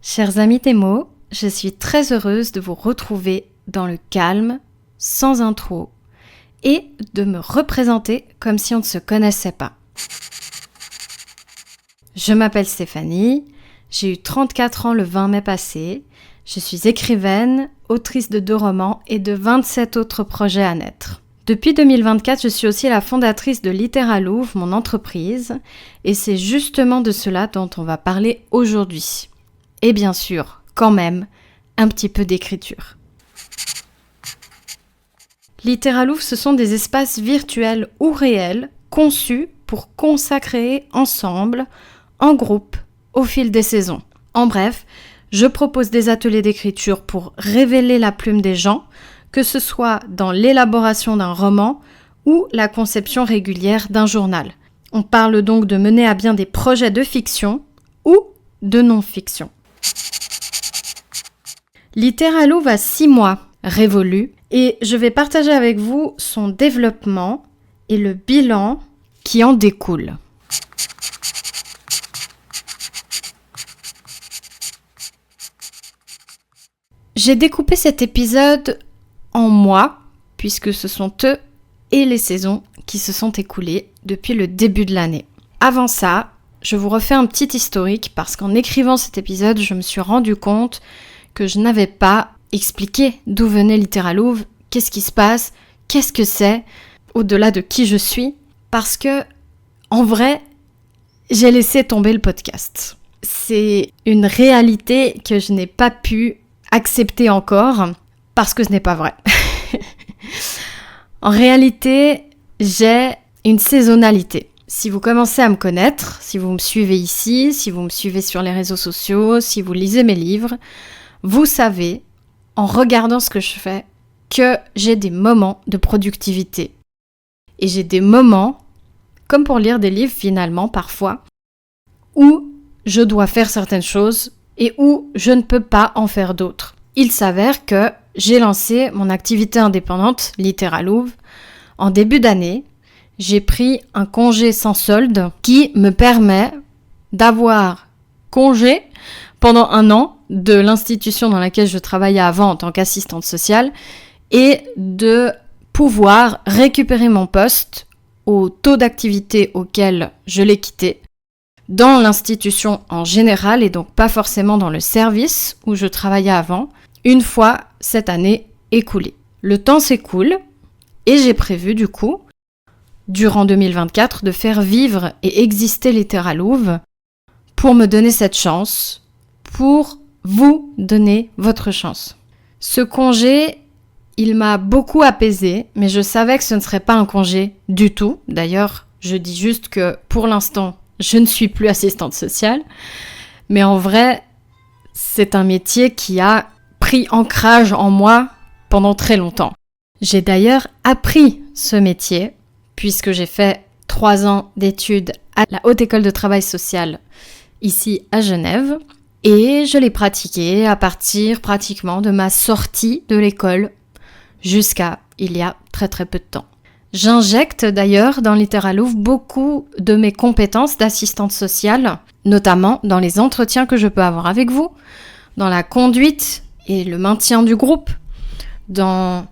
Chers amis Témo, je suis très heureuse de vous retrouver dans le calme, sans intro, et de me représenter comme si on ne se connaissait pas. Je m'appelle Stéphanie, j'ai eu 34 ans le 20 mai passé, je suis écrivaine, autrice de 2 romans et de 27 autres projets à naître. Depuis 2024, je suis aussi la fondatrice de Littéralouve, mon entreprise, et c'est justement de cela dont on va parler aujourd'hui. Et bien sûr, quand même, un petit peu d'écriture. Littéralouve, ce sont des espaces virtuels ou réels conçus pour consacrer ensemble, en groupe, au fil des saisons. En bref, je propose des ateliers d'écriture pour révéler la plume des gens, que ce soit dans l'élaboration d'un roman ou la conception régulière d'un journal. On parle donc de mener à bien des projets de fiction ou de non-fiction. Littéralouve a 6 mois révolus et je vais partager avec vous son développement et le bilan qui en découle. J'ai découpé cet épisode en mois, puisque ce sont eux et les saisons qui se sont écoulées depuis le début de l'année. Avant ça, je vous refais un petit historique parce qu'en écrivant cet épisode, je me suis rendu compte que je n'avais pas expliqué d'où venait Littéralouve, qu'est-ce qui se passe, qu'est-ce que c'est, au-delà de qui je suis, parce que, en vrai, j'ai laissé tomber le podcast. C'est une réalité que je n'ai pas pu accepter encore, parce que ce n'est pas vrai. En réalité, j'ai une saisonnalité. Si vous commencez à me connaître, si vous me suivez ici, si vous me suivez sur les réseaux sociaux, si vous lisez mes livres, vous savez, en regardant ce que je fais, que j'ai des moments de productivité. Et j'ai des moments, comme pour lire des livres finalement parfois, où je dois faire certaines choses et où je ne peux pas en faire d'autres. Il s'avère que j'ai lancé mon activité indépendante, Littéralouve, en début d'année. J'ai pris un congé sans solde qui me permet d'avoir congé pendant 1 an de l'institution dans laquelle je travaillais avant en tant qu'assistante sociale et de pouvoir récupérer mon poste au taux d'activité auquel je l'ai quitté dans l'institution en général et donc pas forcément dans le service où je travaillais avant, une fois cette année écoulée. Le temps s'écoule et j'ai prévu du coup, durant 2024, de faire vivre et exister Littéralouve pour me donner cette chance, pour vous donner votre chance. Ce congé, il m'a beaucoup apaisée, mais je savais que ce ne serait pas un congé du tout. D'ailleurs, je dis juste que pour l'instant, je ne suis plus assistante sociale, mais en vrai, c'est un métier qui a pris ancrage en moi pendant très longtemps. J'ai d'ailleurs appris ce métier puisque j'ai fait 3 ans d'études à la Haute École de Travail Social ici à Genève et je l'ai pratiqué à partir pratiquement de ma sortie de l'école jusqu'à il y a très très peu de temps. J'injecte d'ailleurs dans Littéralouve beaucoup de mes compétences d'assistante sociale, notamment dans les entretiens que je peux avoir avec vous, dans la conduite et le maintien du groupe, dans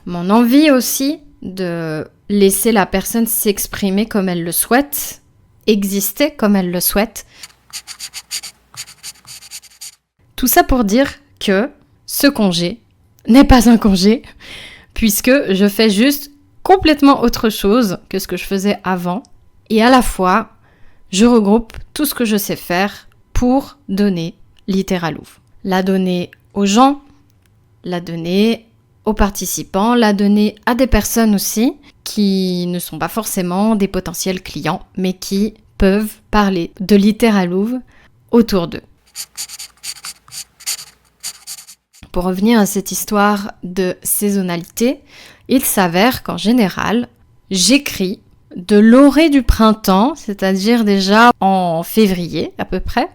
mon envie aussi de laisser la personne s'exprimer comme elle le souhaite, exister comme elle le souhaite. Tout ça pour dire que ce congé n'est pas un congé, puisque je fais juste complètement autre chose que ce que je faisais avant, et à la fois, je regroupe tout ce que je sais faire pour donner Littéralouve. La donner aux gens, la donner aux participants, la donner à des personnes aussi qui ne sont pas forcément des potentiels clients, mais qui peuvent parler de Littéralouve autour d'eux. Pour revenir à cette histoire de saisonnalité, il s'avère qu'en général, j'écris de l'orée du printemps, c'est-à-dire déjà en février à peu près.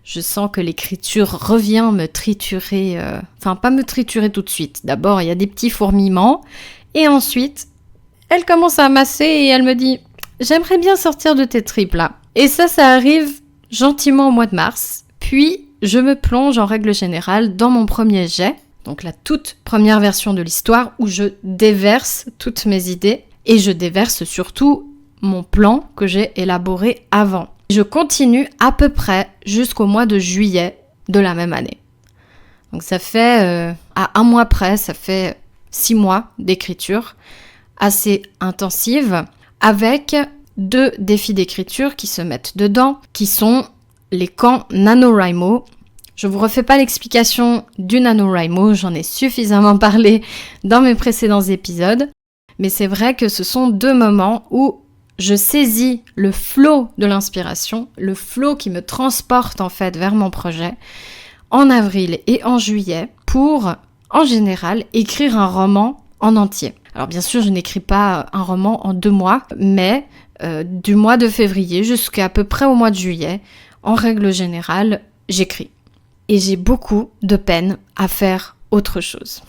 Je sens que l'écriture revient me triturer, pas me triturer tout de suite. D'abord, il y a des petits fourmillements et ensuite, elle commence à masser et elle me dit « J'aimerais bien sortir de tes tripes là ». Et ça arrive gentiment au mois de mars. Puis, je me plonge en règle générale dans mon premier jet, donc la toute première version de l'histoire où je déverse toutes mes idées et je déverse surtout mon plan que j'ai élaboré avant. Je continue à peu près jusqu'au mois de juillet de la même année. Donc ça fait, à un mois près, ça fait 6 mois d'écriture assez intensive avec 2 défis d'écriture qui se mettent dedans, qui sont les camps NaNoWriMo. Je vous refais pas l'explication du NaNoWriMo, j'en ai suffisamment parlé dans mes précédents épisodes, mais c'est vrai que ce sont 2 moments où je saisis le flot de l'inspiration, le flot qui me transporte en fait vers mon projet, en avril et en juillet, pour, en général, écrire un roman en entier. Alors bien sûr, je n'écris pas un roman en 2 mois, mais du mois de février jusqu'à peu près au mois de juillet, en règle générale, j'écris. Et j'ai beaucoup de peine à faire autre chose.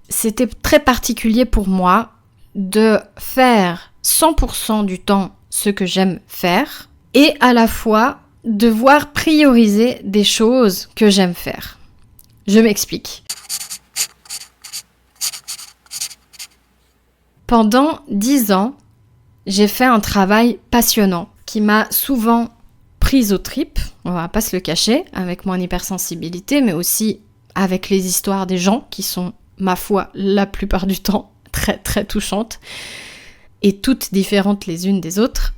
C'était très particulier pour moi de faire 100% du temps ce que j'aime faire et à la fois devoir prioriser des choses que j'aime faire. Je m'explique. Pendant 10 ans, j'ai fait un travail passionnant qui m'a souvent prise aux tripes, on va pas se le cacher, avec mon hypersensibilité, mais aussi avec les histoires des gens qui sont, ma foi, la plupart du temps très très touchantes et toutes différentes les unes des autres.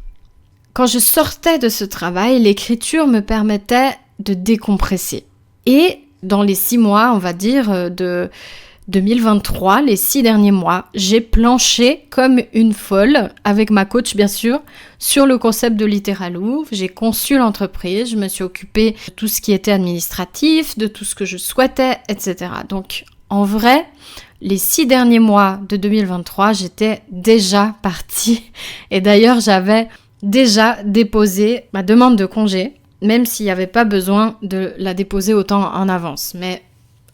Quand je sortais de ce travail, l'écriture me permettait de décompresser. Et dans les 6 mois, on va dire, de 2023, les 6 derniers mois, j'ai planché comme une folle, avec ma coach bien sûr, sur le concept de Littéralouve. J'ai conçu l'entreprise, je me suis occupée de tout ce qui était administratif, de tout ce que je souhaitais, etc. Donc en vrai, les 6 derniers mois de 2023, j'étais déjà partie. Et d'ailleurs, j'avais déjà déposé ma demande de congé, même s'il n'y avait pas besoin de la déposer autant en avance. Mais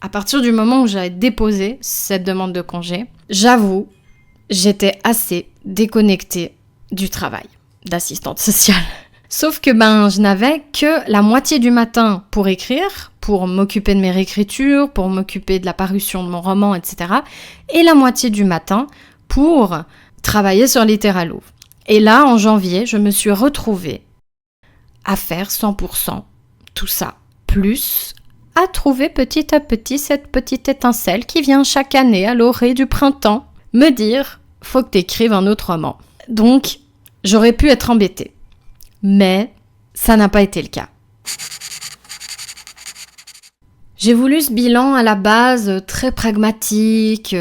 à partir du moment où j'avais déposé cette demande de congé, j'avoue, j'étais assez déconnectée du travail d'assistante sociale. Sauf que je n'avais que la moitié du matin pour écrire, pour m'occuper de mes réécritures, pour m'occuper de la parution de mon roman, etc. Et la moitié du matin pour travailler sur Littéralouve. Et là, en janvier, je me suis retrouvée à faire 100% tout ça, plus à trouver petit à petit cette petite étincelle qui vient chaque année à l'orée du printemps me dire « faut que t'écrives un autre roman ». Donc, j'aurais pu être embêtée. Mais ça n'a pas été le cas. J'ai voulu ce bilan à la base très pragmatique,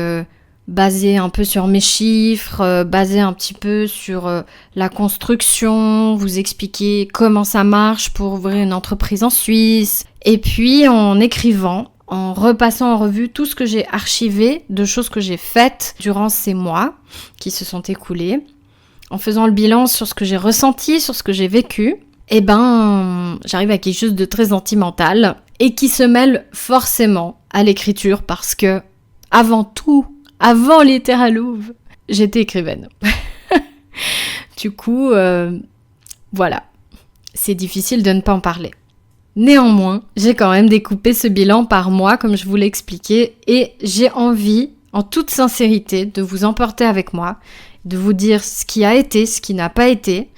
basé un peu sur mes chiffres, basé un petit peu sur la construction, vous expliquer comment ça marche pour ouvrir une entreprise en Suisse. Et puis en écrivant, en repassant en revue tout ce que j'ai archivé, de choses que j'ai faites durant ces mois qui se sont écoulés, en faisant le bilan sur ce que j'ai ressenti, sur ce que j'ai vécu, j'arrive à quelque chose de très sentimental et qui se mêle forcément à l'écriture parce que, avant Littéralouve, j'étais écrivaine. Du coup, voilà, c'est difficile de ne pas en parler. Néanmoins, j'ai quand même découpé ce bilan par mois, comme je vous l'ai expliqué, et j'ai envie, en toute sincérité, de vous emporter avec moi, de vous dire ce qui a été, ce qui n'a pas été.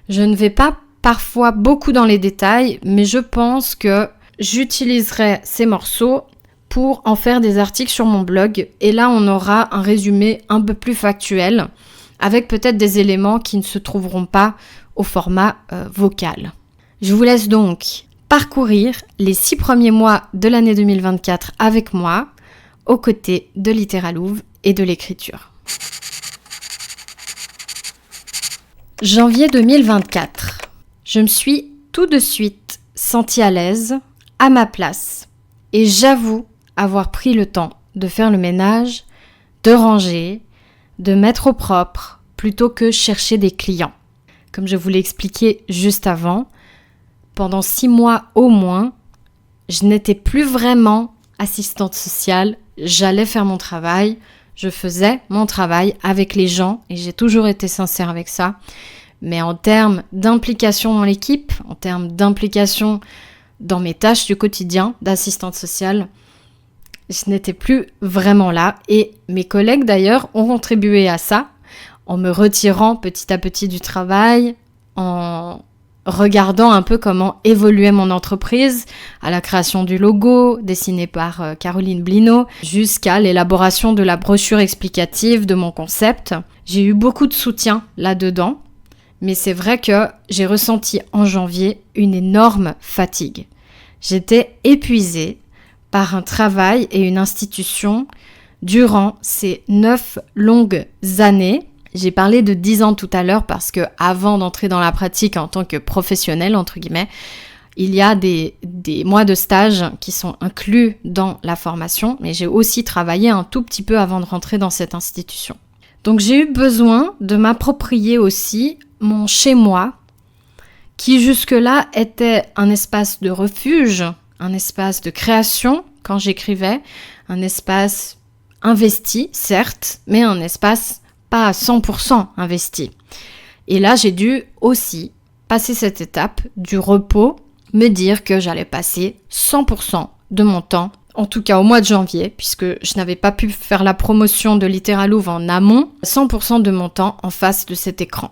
Je ne vais pas parfois beaucoup dans les détails, mais je pense que j'utiliserai ces morceaux pour en faire des articles sur mon blog. Et là, on aura un résumé un peu plus factuel, avec peut-être des éléments qui ne se trouveront pas au format vocal. Je vous laisse donc parcourir les 6 premiers mois de l'année 2024 avec moi, aux côtés de Littéralouve et de l'écriture. Janvier 2024. Je me suis tout de suite sentie à l'aise, à ma place, et j'avoue avoir pris le temps de faire le ménage, de ranger, de mettre au propre, plutôt que chercher des clients. Comme je vous l'ai expliqué juste avant, pendant 6 mois au moins, je n'étais plus vraiment assistante sociale, j'allais faire mon travail, je faisais mon travail avec les gens et j'ai toujours été sincère avec ça. Mais en termes d'implication dans l'équipe, en termes d'implication dans mes tâches du quotidien d'assistante sociale. Je n'étais plus vraiment là et mes collègues d'ailleurs ont contribué à ça en me retirant petit à petit du travail, en regardant un peu comment évoluait mon entreprise, à la création du logo dessiné par Caroline Blino, jusqu'à l'élaboration de la brochure explicative de mon concept. J'ai eu beaucoup de soutien là-dedans, mais c'est vrai que j'ai ressenti en janvier une énorme fatigue. J'étais épuisée par un travail et une institution durant ces 9 longues années. J'ai parlé de 10 ans tout à l'heure parce que avant d'entrer dans la pratique en tant que professionnelle, entre guillemets, il y a des mois de stage qui sont inclus dans la formation, mais j'ai aussi travaillé un tout petit peu avant de rentrer dans cette institution. Donc j'ai eu besoin de m'approprier aussi mon chez-moi, qui jusque-là était un espace de refuge, un espace de création quand j'écrivais, un espace investi, certes, mais un espace pas à 100% investi. Et là, j'ai dû aussi passer cette étape du repos, me dire que j'allais passer 100% de mon temps, en tout cas au mois de janvier, puisque je n'avais pas pu faire la promotion de Littéralouve en amont, 100% de mon temps en face de cet écran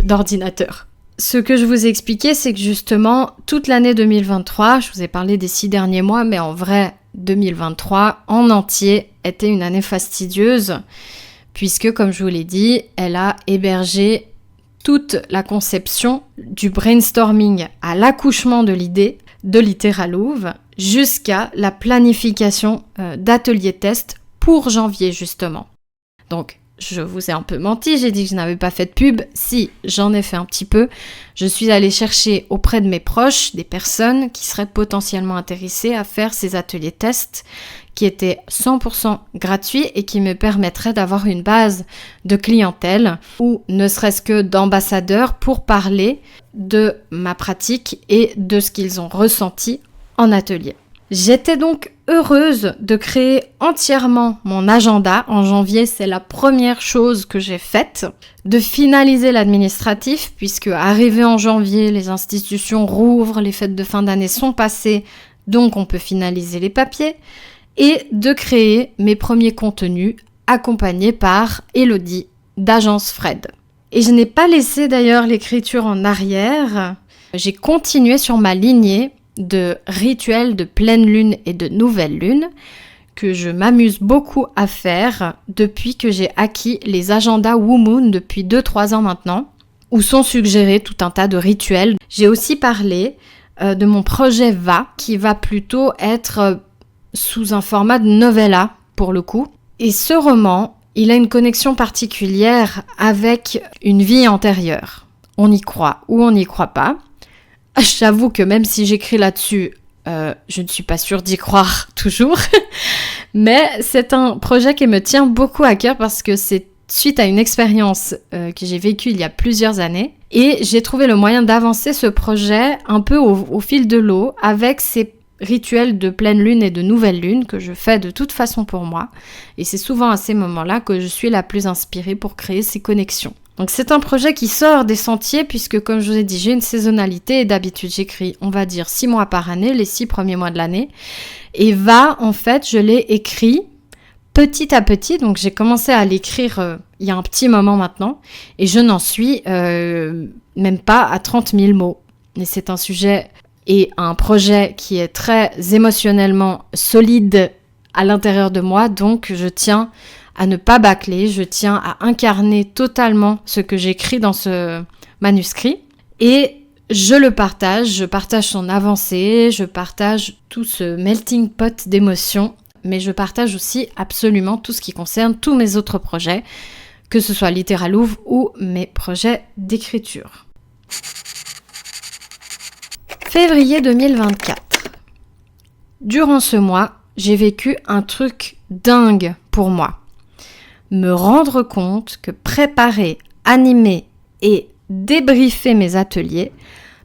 d'ordinateur. Ce que je vous ai expliqué, c'est que justement, toute l'année 2023, je vous ai parlé des 6 derniers mois, mais en vrai, 2023 en entier était une année fastidieuse, puisque, comme je vous l'ai dit, elle a hébergé toute la conception du brainstorming à l'accouchement de l'idée de Littéralouve jusqu'à la planification d'ateliers tests pour janvier, justement. Donc, je vous ai un peu menti, j'ai dit que je n'avais pas fait de pub. Si, j'en ai fait un petit peu. Je suis allée chercher auprès de mes proches des personnes qui seraient potentiellement intéressées à faire ces ateliers tests qui étaient 100% gratuits et qui me permettraient d'avoir une base de clientèle ou ne serait-ce que d'ambassadeurs pour parler de ma pratique et de ce qu'ils ont ressenti en atelier. J'étais donc heureuse de créer entièrement mon agenda. En janvier, c'est la première chose que j'ai faite, de finaliser l'administratif, puisque arrivé en janvier, les institutions rouvrent, les fêtes de fin d'année sont passées, donc on peut finaliser les papiers, et de créer mes premiers contenus accompagnés par Elodie d'Agence Fred. Et je n'ai pas laissé d'ailleurs l'écriture en arrière, j'ai continué sur ma lignée de rituels de pleine lune et de nouvelle lune que je m'amuse beaucoup à faire depuis que j'ai acquis les agendas WooMoon depuis 2-3 ans maintenant, où sont suggérés tout un tas de rituels. J'ai aussi parlé de mon projet Va, qui va plutôt être sous un format de novella pour le coup. Et ce roman, il a une connexion particulière avec une vie antérieure. On y croit ou on n'y croit pas. J'avoue que même si j'écris là-dessus, je ne suis pas sûre d'y croire toujours. Mais c'est un projet qui me tient beaucoup à cœur parce que c'est suite à une expérience que j'ai vécue il y a plusieurs années. Et j'ai trouvé le moyen d'avancer ce projet un peu au fil de l'eau avec ces rituels de pleine lune et de nouvelle lune que je fais de toute façon pour moi. Et c'est souvent à ces moments-là que je suis la plus inspirée pour créer ces connexions. Donc c'est un projet qui sort des sentiers puisque, comme je vous ai dit, j'ai une saisonnalité et d'habitude j'écris, on va dire, 6 mois par année, les 6 premiers mois de l'année. Et Va, en fait, je l'ai écrit petit à petit, donc j'ai commencé à l'écrire il y a un petit moment maintenant et je n'en suis même pas à 30 000 mots. Et c'est un sujet et un projet qui est très émotionnellement solide à l'intérieur de moi, donc je tiens à ne pas bâcler, je tiens à incarner totalement ce que j'écris dans ce manuscrit et je partage son avancée, je partage tout ce melting pot d'émotions, mais je partage aussi absolument tout ce qui concerne tous mes autres projets, que ce soit Littéralouve ou mes projets d'écriture. Février 2024. Durant ce mois, j'ai vécu un truc dingue pour moi. Me rendre compte que préparer, animer et débriefer mes ateliers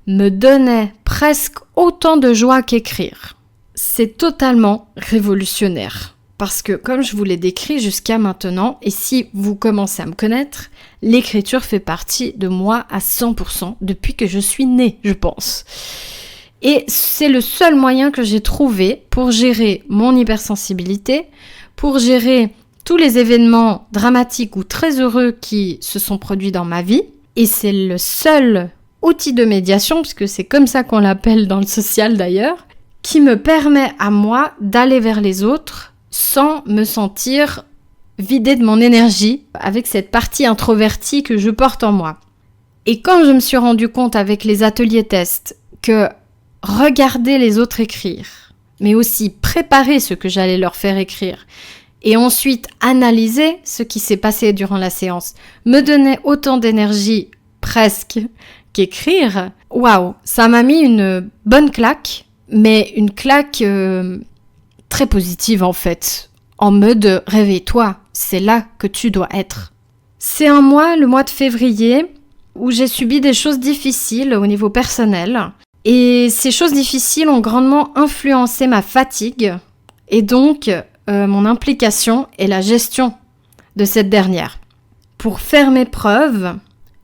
me donnait presque autant de joie qu'écrire. C'est totalement révolutionnaire parce que, comme je vous l'ai décrit jusqu'à maintenant, et si vous commencez à me connaître, l'écriture fait partie de moi à 100% depuis que je suis née, je pense. Et c'est le seul moyen que j'ai trouvé pour gérer mon hypersensibilité, pour gérer tous les événements dramatiques ou très heureux qui se sont produits dans ma vie. Et c'est le seul outil de médiation, puisque c'est comme ça qu'on l'appelle dans le social d'ailleurs, qui me permet à moi d'aller vers les autres sans me sentir vidée de mon énergie, avec cette partie introvertie que je porte en moi. Et quand je me suis rendu compte avec les ateliers tests que regarder les autres écrire, mais aussi préparer ce que j'allais leur faire écrire, et ensuite analyser ce qui s'est passé durant la séance, me donnait autant d'énergie presque qu'écrire, waouh, ça m'a mis une bonne claque, mais une claque très positive en fait, en mode réveille-toi, c'est là que tu dois être. C'est un mois, le mois de février, où j'ai subi des choses difficiles au niveau personnel. Et ces choses difficiles ont grandement influencé ma fatigue et donc mon implication et la gestion de cette dernière. Pour faire mes preuves,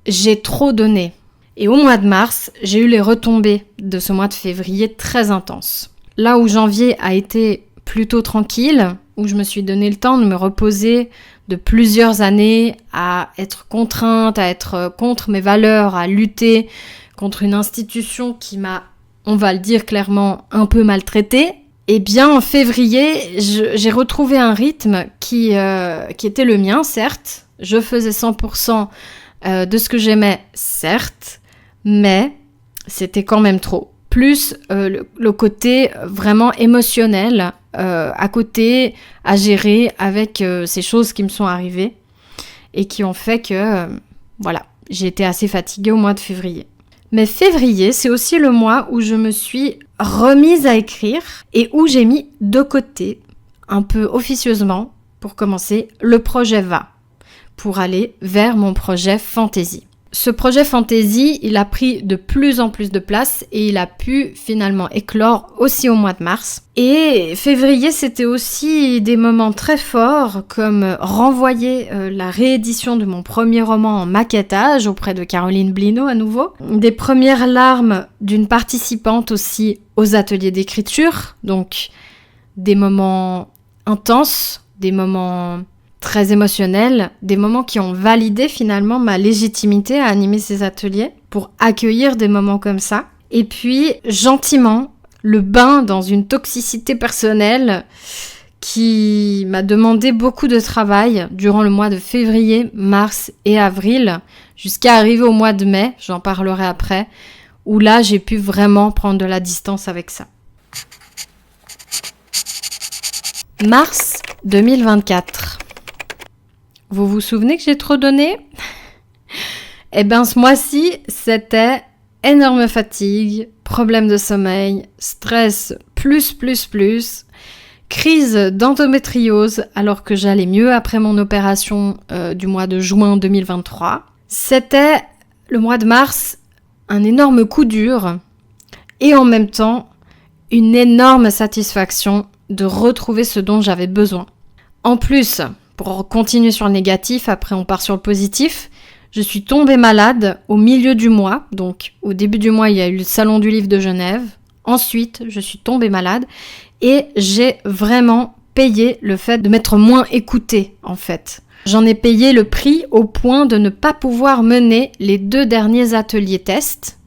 j'ai trop donné. Et au mois de mars, j'ai eu les retombées de ce mois de février très intenses. Là où janvier a été plutôt tranquille, où je me suis donné le temps de me reposer de plusieurs années à être contrainte, à être contre mes valeurs, à lutter contre une institution qui m'a, on va le dire clairement, un peu maltraitée, eh bien en février, j'ai retrouvé un rythme qui était le mien, certes. Je faisais 100% de ce que j'aimais, certes, mais c'était quand même trop. Plus le côté vraiment émotionnel à côté, à gérer avec ces choses qui me sont arrivées et qui ont fait que, voilà, j'ai été assez fatiguée au mois de février. Mais février, c'est aussi le mois où je me suis remise à écrire et où j'ai mis de côté, un peu officieusement, pour commencer, le projet VA, pour aller vers mon projet Fantasy. Ce projet Fantasy, il a pris de plus en plus de place et il a pu finalement éclore aussi au mois de mars. Et février, c'était aussi des moments très forts comme renvoyer la réédition de mon premier roman en maquettage auprès de Caroline Blino à nouveau. Des premières larmes d'une participante aussi aux ateliers d'écriture, donc des moments intenses, des moments très émotionnels, des moments qui ont validé finalement ma légitimité à animer ces ateliers pour accueillir des moments comme ça. Et puis, gentiment, le bain dans une toxicité personnelle qui m'a demandé beaucoup de travail durant le mois de février, mars et avril, jusqu'à arriver au mois de mai, j'en parlerai après, où là, j'ai pu vraiment prendre de la distance avec ça. Mars 2024. Vous vous souvenez que j'ai trop donné ? Eh bien, ce mois-ci, c'était énorme fatigue, problème de sommeil, stress plus, crise d'endométriose alors que j'allais mieux après mon opération du mois de juin 2023. C'était le mois de mars, un énorme coup dur et en même temps, une énorme satisfaction de retrouver ce dont j'avais besoin. En plus, pour continuer sur le négatif, après on part sur le positif, je suis tombée malade au milieu du mois. Donc au début du mois, il y a eu le Salon du Livre de Genève. Ensuite, je suis tombée malade et j'ai vraiment payé le fait de m'être moins écoutée en fait. J'en ai payé le prix au point de ne pas pouvoir mener les 2 derniers ateliers tests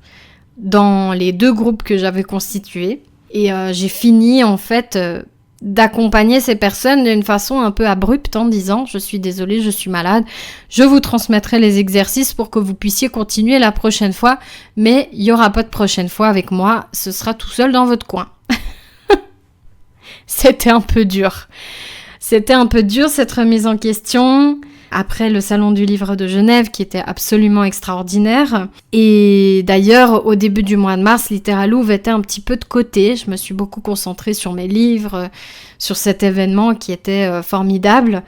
dans les 2 groupes que j'avais constitués. Et j'ai fini en fait d'accompagner ces personnes d'une façon un peu abrupte en disant « Je suis désolée, je suis malade, je vous transmettrai les exercices pour que vous puissiez continuer la prochaine fois, mais il n'y aura pas de prochaine fois avec moi, ce sera tout seul dans votre coin. » C'était un peu dur. C'était un peu dur cette remise en question. Après le Salon du Livre de Genève qui était absolument extraordinaire. Et d'ailleurs, au début du mois de mars, Littéralouve était un petit peu de côté. Je me suis beaucoup concentrée sur mes livres, sur cet événement qui était formidable.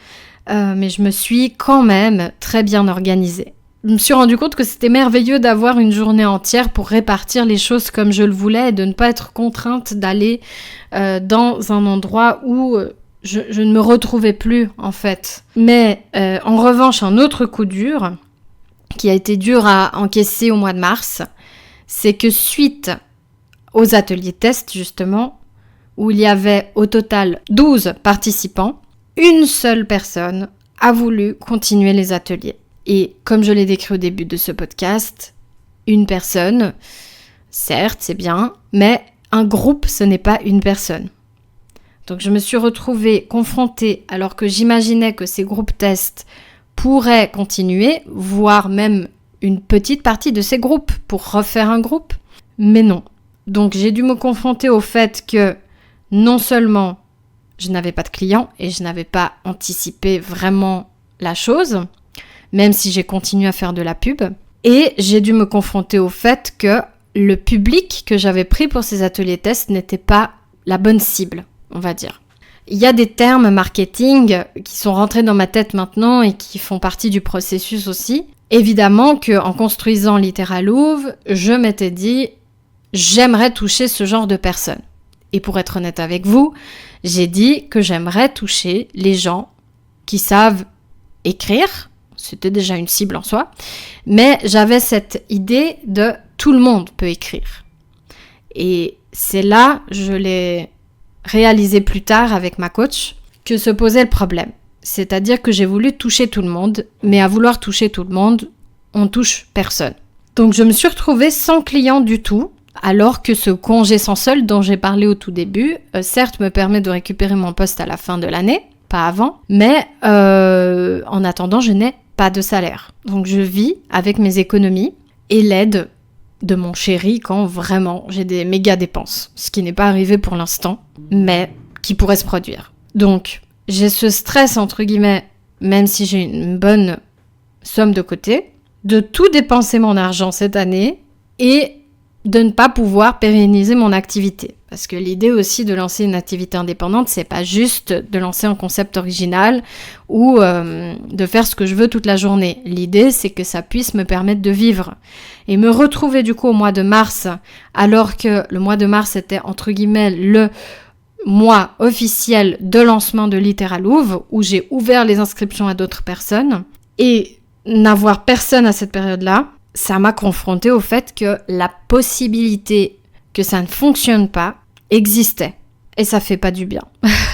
Mais je me suis quand même très bien organisée. Je me suis rendu compte que c'était merveilleux d'avoir une journée entière pour répartir les choses comme je le voulais et de ne pas être contrainte d'aller dans un endroit où je ne me retrouvais plus en fait. Mais en revanche, un autre coup dur, qui a été dur à encaisser au mois de mars, c'est que suite aux ateliers tests justement, où il y avait au total 12 participants, une seule personne a voulu continuer les ateliers. Et comme je l'ai décrit au début de ce podcast, une personne, certes c'est bien, mais un groupe ce n'est pas une personne. Donc je me suis retrouvée confrontée, alors que j'imaginais que ces groupes tests pourraient continuer, voire même une petite partie de ces groupes pour refaire un groupe, mais non. Donc j'ai dû me confronter au fait que non seulement je n'avais pas de clients et je n'avais pas anticipé vraiment la chose, même si j'ai continué à faire de la pub, et j'ai dû me confronter au fait que le public que j'avais pris pour ces ateliers tests n'était pas la bonne cible, on va dire. Il y a des termes marketing qui sont rentrés dans ma tête maintenant et qui font partie du processus aussi. Évidemment qu'en construisant Littéralouve, je m'étais dit j'aimerais toucher ce genre de personnes. Et pour être honnête avec vous, j'ai dit que j'aimerais toucher les gens qui savent écrire. C'était déjà une cible en soi. Mais j'avais cette idée de tout le monde peut écrire. Et c'est là, je l'ai réalisé plus tard avec ma coach, que se posait le problème. C'est-à-dire que j'ai voulu toucher tout le monde, mais à vouloir toucher tout le monde, on touche personne. Donc je me suis retrouvée sans client du tout, alors que ce congé sans solde dont j'ai parlé au tout début, certes me permet de récupérer mon poste à la fin de l'année, pas avant, mais en attendant, je n'ai pas de salaire. Donc je vis avec mes économies et l'aide de mon chéri quand vraiment j'ai des méga dépenses, ce qui n'est pas arrivé pour l'instant, mais qui pourrait se produire. Donc j'ai ce stress entre guillemets, même si j'ai une bonne somme de côté, de tout dépenser mon argent cette année et de ne pas pouvoir pérenniser mon activité. Parce que l'idée aussi de lancer une activité indépendante, c'est pas juste de lancer un concept original ou de faire ce que je veux toute la journée. L'idée, c'est que ça puisse me permettre de vivre. Et me retrouver du coup au mois de mars, alors que le mois de mars était entre guillemets le mois officiel de lancement de Littéralouve, où j'ai ouvert les inscriptions à d'autres personnes, et n'avoir personne à cette période-là, ça m'a confrontée au fait que la possibilité que ça ne fonctionne pas existait. Et ça fait pas du bien.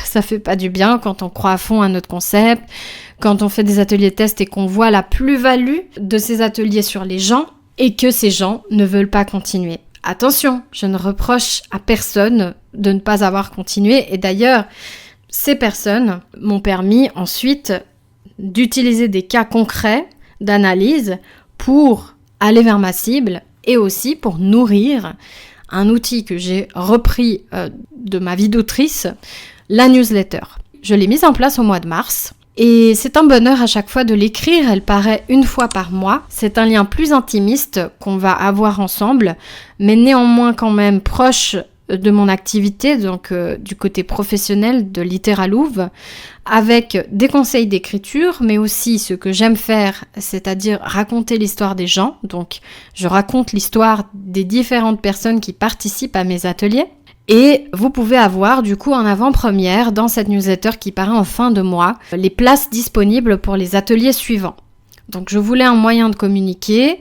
Ça fait pas du bien quand on croit à fond à notre concept, quand on fait des ateliers tests et qu'on voit la plus-value de ces ateliers sur les gens et que ces gens ne veulent pas continuer. Attention, je ne reproche à personne de ne pas avoir continué. Et d'ailleurs, ces personnes m'ont permis ensuite d'utiliser des cas concrets d'analyse pour aller vers ma cible et aussi pour nourrir un outil que j'ai repris de ma vie d'autrice, la newsletter. Je l'ai mise en place au mois de mars et c'est un bonheur à chaque fois de l'écrire. Elle paraît une fois par mois. C'est un lien plus intimiste qu'on va avoir ensemble, mais néanmoins quand même proche de mon activité, donc du côté professionnel de Littéralouve, avec des conseils d'écriture, mais aussi ce que j'aime faire, c'est-à-dire raconter l'histoire des gens. Donc je raconte l'histoire des différentes personnes qui participent à mes ateliers. Et vous pouvez avoir du coup en avant-première dans cette newsletter qui paraît en fin de mois, les places disponibles pour les ateliers suivants. Donc je voulais un moyen de communiquer.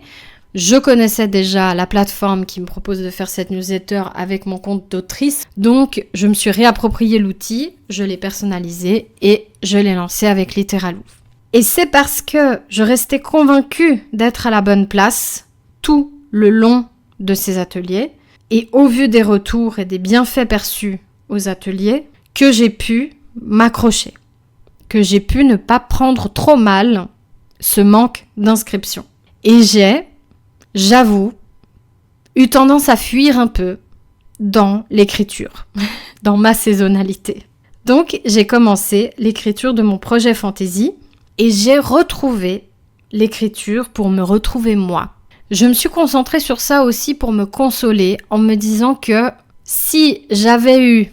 Je connaissais déjà la plateforme qui me propose de faire cette newsletter avec mon compte d'autrice. Donc, je me suis réapproprié l'outil, je l'ai personnalisé et je l'ai lancé avec Littéralouve. Et c'est parce que je restais convaincue d'être à la bonne place tout le long de ces ateliers et au vu des retours et des bienfaits perçus aux ateliers que j'ai pu m'accrocher, que j'ai pu ne pas prendre trop mal ce manque d'inscription. Et j'avoue, eu tendance à fuir un peu dans l'écriture, dans ma saisonnalité. Donc, j'ai commencé l'écriture de mon projet fantasy et j'ai retrouvé l'écriture pour me retrouver moi. Je me suis concentrée sur ça aussi pour me consoler en me disant que si j'avais eu,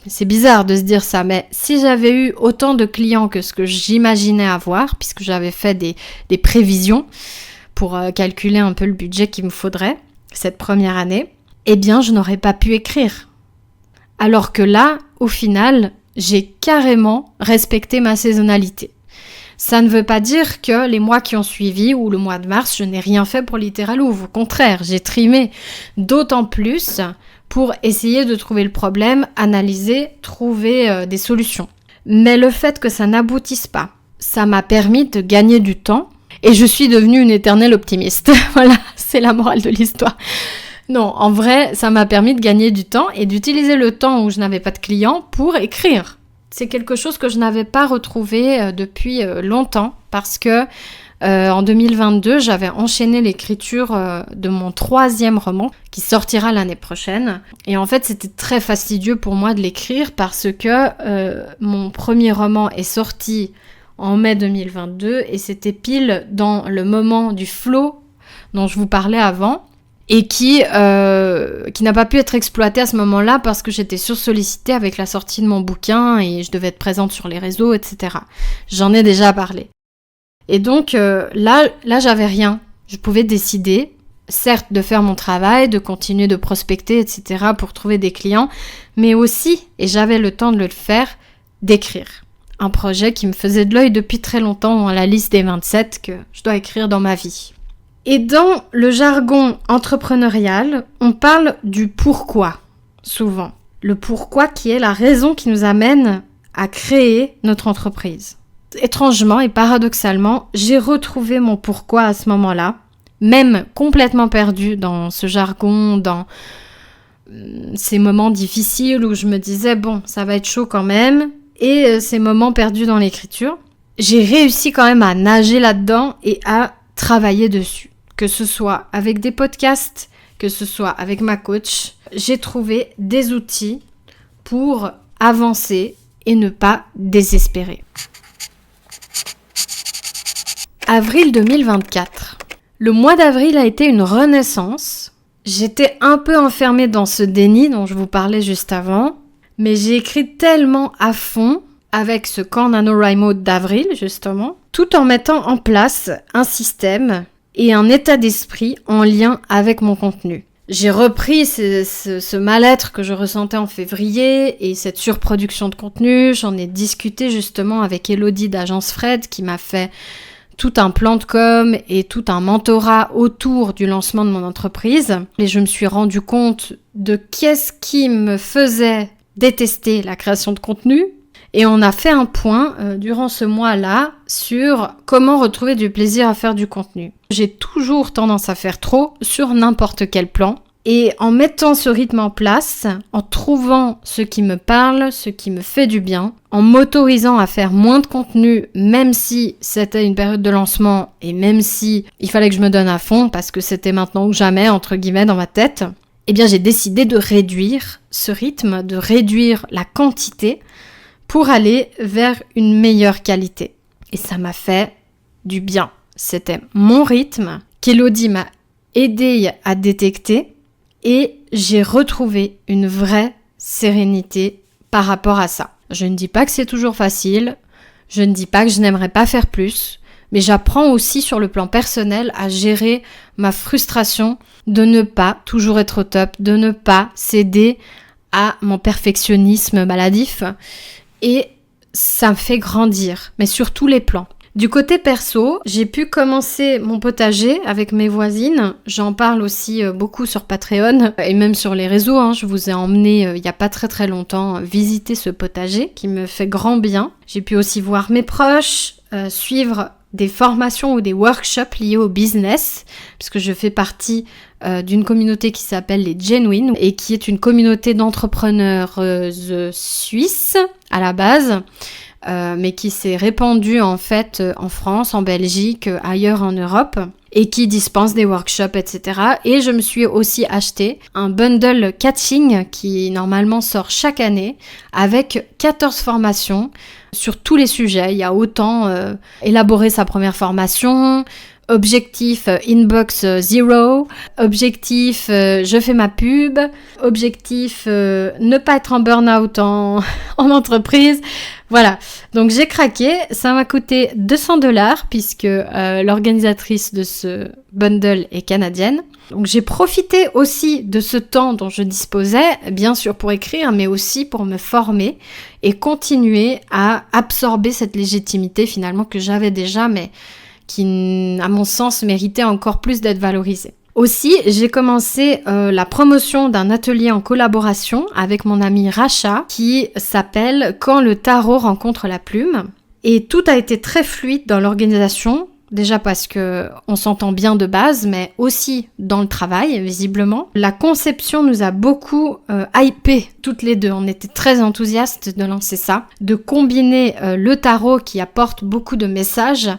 c'est bizarre de se dire ça, mais si j'avais eu autant de clients que ce que j'imaginais avoir, puisque j'avais fait des prévisions, pour calculer un peu le budget qu'il me faudrait cette première année, eh bien, je n'aurais pas pu écrire. Alors que là, au final, j'ai carrément respecté ma saisonnalité. Ça ne veut pas dire que les mois qui ont suivi, ou le mois de mars, je n'ai rien fait pour Littéralouve. Au contraire, j'ai trimé d'autant plus pour essayer de trouver le problème, analyser, trouver des solutions. Mais le fait que ça n'aboutisse pas, ça m'a permis de gagner du temps et je suis devenue une éternelle optimiste. Voilà, c'est la morale de l'histoire. Non, en vrai, ça m'a permis de gagner du temps et d'utiliser le temps où je n'avais pas de clients pour écrire. C'est quelque chose que je n'avais pas retrouvé depuis longtemps parce que en 2022, j'avais enchaîné l'écriture de mon 3e roman qui sortira l'année prochaine. Et en fait, c'était très fastidieux pour moi de l'écrire parce que mon premier roman est sorti en mai 2022 et c'était pile dans le moment du flow dont je vous parlais avant. Et qui n'a pas pu être exploité à ce moment-là parce que j'étais sursollicitée avec la sortie de mon bouquin et je devais être présente sur les réseaux, etc. J'en ai déjà parlé. Et donc là, j'avais rien. Je pouvais décider, certes, de faire mon travail, de continuer de prospecter, etc. pour trouver des clients, mais aussi, et j'avais le temps de le faire, d'écrire. Un projet qui me faisait de l'œil depuis très longtemps dans la liste des 27 que je dois écrire dans ma vie. Et dans le jargon entrepreneurial, on parle du pourquoi, souvent. Le pourquoi qui est la raison qui nous amène à créer notre entreprise. Étrangement et paradoxalement, j'ai retrouvé mon pourquoi à ce moment-là, même complètement perdu dans ce jargon, dans ces moments difficiles où je me disais, bon, ça va être chaud quand même, et ces moments perdus dans l'écriture. J'ai réussi quand même à nager là-dedans et à travailler dessus. Que ce soit avec des podcasts, que ce soit avec ma coach, j'ai trouvé des outils pour avancer et ne pas désespérer. Avril 2024. Le mois d'avril a été une renaissance. J'étais un peu enfermée dans ce déni dont je vous parlais juste avant, mais j'ai écrit tellement à fond avec ce camp NaNoWriMo d'avril, justement, tout en mettant en place un système et un état d'esprit en lien avec mon contenu. J'ai repris ce mal-être que je ressentais en février et cette surproduction de contenu. J'en ai discuté justement avec Elodie d'Agence Fred qui m'a fait tout un plan de com et tout un mentorat autour du lancement de mon entreprise. Et je me suis rendu compte de qu'est-ce qui me faisait détester la création de contenu. Et on a fait un point durant ce mois-là sur comment retrouver du plaisir à faire du contenu. J'ai toujours tendance à faire trop sur n'importe quel plan. Et en mettant ce rythme en place, en trouvant ce qui me parle, ce qui me fait du bien, en m'autorisant à faire moins de contenu, même si c'était une période de lancement et même si il fallait que je me donne à fond parce que c'était maintenant ou jamais, entre guillemets, dans ma tête, eh bien j'ai décidé de réduire ce rythme, de réduire la quantité pour aller vers une meilleure qualité. Et ça m'a fait du bien. C'était mon rythme qu'Elodie m'a aidé à détecter et j'ai retrouvé une vraie sérénité par rapport à ça. Je ne dis pas que c'est toujours facile, je ne dis pas que je n'aimerais pas faire plus, mais j'apprends aussi sur le plan personnel à gérer ma frustration de ne pas toujours être au top, de ne pas céder à mon perfectionnisme maladif. Et ça me fait grandir, mais sur tous les plans. Du côté perso, j'ai pu commencer mon potager avec mes voisines. J'en parle aussi beaucoup sur Patreon et même sur les réseaux. Je vous ai emmené il n'y a pas très très longtemps visiter ce potager qui me fait grand bien. J'ai pu aussi voir mes proches, suivre des formations ou des workshops liés au business, puisque je fais partie d'une communauté qui s'appelle les Genuine et qui est une communauté d'entrepreneurs suisses à la base, mais qui s'est répandue en fait en France, en Belgique, ailleurs en Europe et qui dispense des workshops, etc. Et je me suis aussi acheté un bundle catching qui normalement sort chaque année avec 14 formations sur tous les sujets. Il y a autant élaborer sa première formation, objectif inbox zero, objectif je fais ma pub, objectif ne pas être en burn-out en entreprise. Voilà, donc j'ai craqué, ça m'a coûté 200$ puisque l'organisatrice de ce bundle est canadienne. Donc j'ai profité aussi de ce temps dont je disposais, bien sûr pour écrire, mais aussi pour me former et continuer à absorber cette légitimité finalement que j'avais déjà, mais qui, à mon sens, méritait encore plus d'être valorisée. Aussi, j'ai commencé la promotion d'un atelier en collaboration avec mon ami Racha qui s'appelle « Quand le tarot rencontre la plume ». Et tout a été très fluide dans l'organisation. Déjà parce que on s'entend bien de base, mais aussi dans le travail, visiblement. La conception nous a beaucoup hypé toutes les deux. On était très enthousiastes de lancer ça, de combiner le tarot qui apporte beaucoup de messages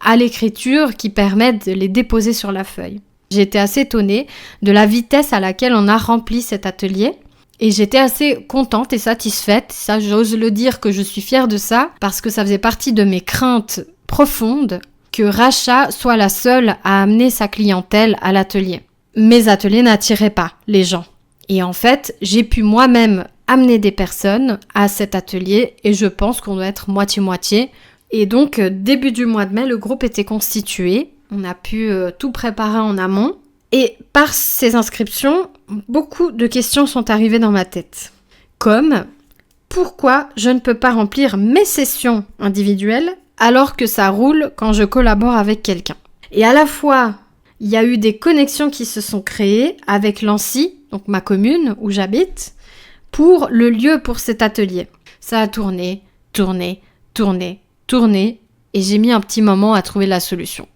à l'écriture qui permet de les déposer sur la feuille. J'étais assez étonnée de la vitesse à laquelle on a rempli cet atelier. Et j'étais assez contente et satisfaite. Ça, j'ose le dire que je suis fière de ça, parce que ça faisait partie de mes craintes profondes que Racha soit la seule à amener sa clientèle à l'atelier. Mes ateliers n'attiraient pas les gens. Et en fait, j'ai pu moi-même amener des personnes à cet atelier et je pense qu'on doit être moitié-moitié. Et donc, début du mois de mai, le groupe était constitué. On a pu tout préparer en amont. Et par ces inscriptions, beaucoup de questions sont arrivées dans ma tête. Comme, pourquoi je ne peux pas remplir mes sessions individuelles alors que ça roule quand je collabore avec quelqu'un. Et à la fois, il y a eu des connexions qui se sont créées avec Lancy, donc ma commune où j'habite, pour le lieu pour cet atelier. Ça a tourné, et j'ai mis un petit moment à trouver la solution.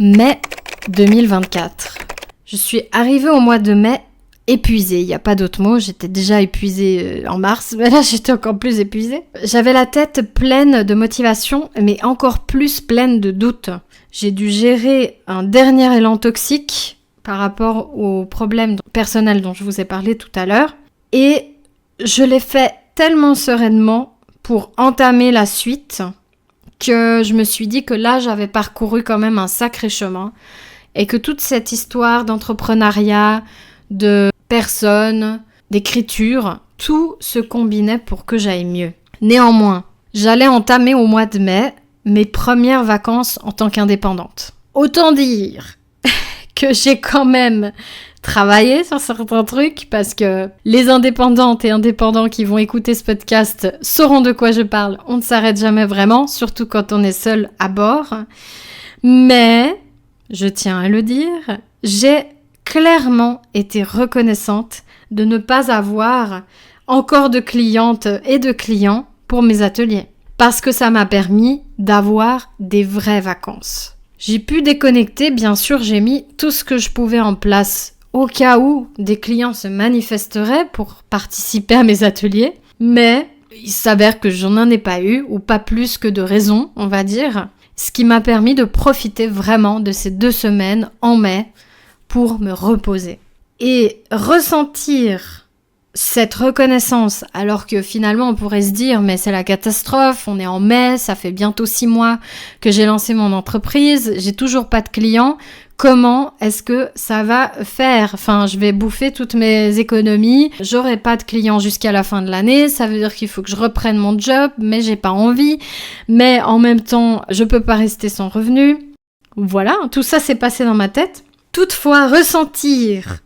Mai 2024. Je suis arrivée au mois de mai épuisée, il n'y a pas d'autre mot, j'étais déjà épuisée en mars, mais là j'étais encore plus épuisée. J'avais la tête pleine de motivation, mais encore plus pleine de doutes. J'ai dû gérer un dernier élan toxique par rapport aux problèmes personnels dont je vous ai parlé tout à l'heure, et je l'ai fait tellement sereinement pour entamer la suite que je me suis dit que là j'avais parcouru quand même un sacré chemin et que toute cette histoire d'entrepreneuriat, de personnes, d'écriture, tout se combinait pour que j'aille mieux. Néanmoins, j'allais entamer au mois de mai mes premières vacances en tant qu'indépendante. Autant dire que j'ai quand même travaillé sur certains trucs parce que les indépendantes et indépendants qui vont écouter ce podcast sauront de quoi je parle. On ne s'arrête jamais vraiment, surtout quand on est seul à bord. Mais, je tiens à le dire, j'ai clairement été reconnaissante de ne pas avoir encore de clientes et de clients pour mes ateliers. Parce que ça m'a permis d'avoir des vraies vacances. J'ai pu déconnecter, bien sûr, j'ai mis tout ce que je pouvais en place au cas où des clients se manifesteraient pour participer à mes ateliers. Mais il s'avère que je n'en ai pas eu, ou pas plus que de raison, on va dire. Ce qui m'a permis de profiter vraiment de ces 2 semaines en mai pour me reposer. Et ressentir cette reconnaissance, alors que finalement on pourrait se dire mais c'est la catastrophe, on est en mai, ça fait bientôt 6 mois que j'ai lancé mon entreprise, j'ai toujours pas de clients, comment est-ce que ça va faire? Enfin, je vais bouffer toutes mes économies, j'aurai pas de clients jusqu'à la fin de l'année, ça veut dire qu'il faut que je reprenne mon job, mais j'ai pas envie, mais en même temps je peux pas rester sans revenu. Voilà, tout ça s'est passé dans ma tête. Toutefois, ressentir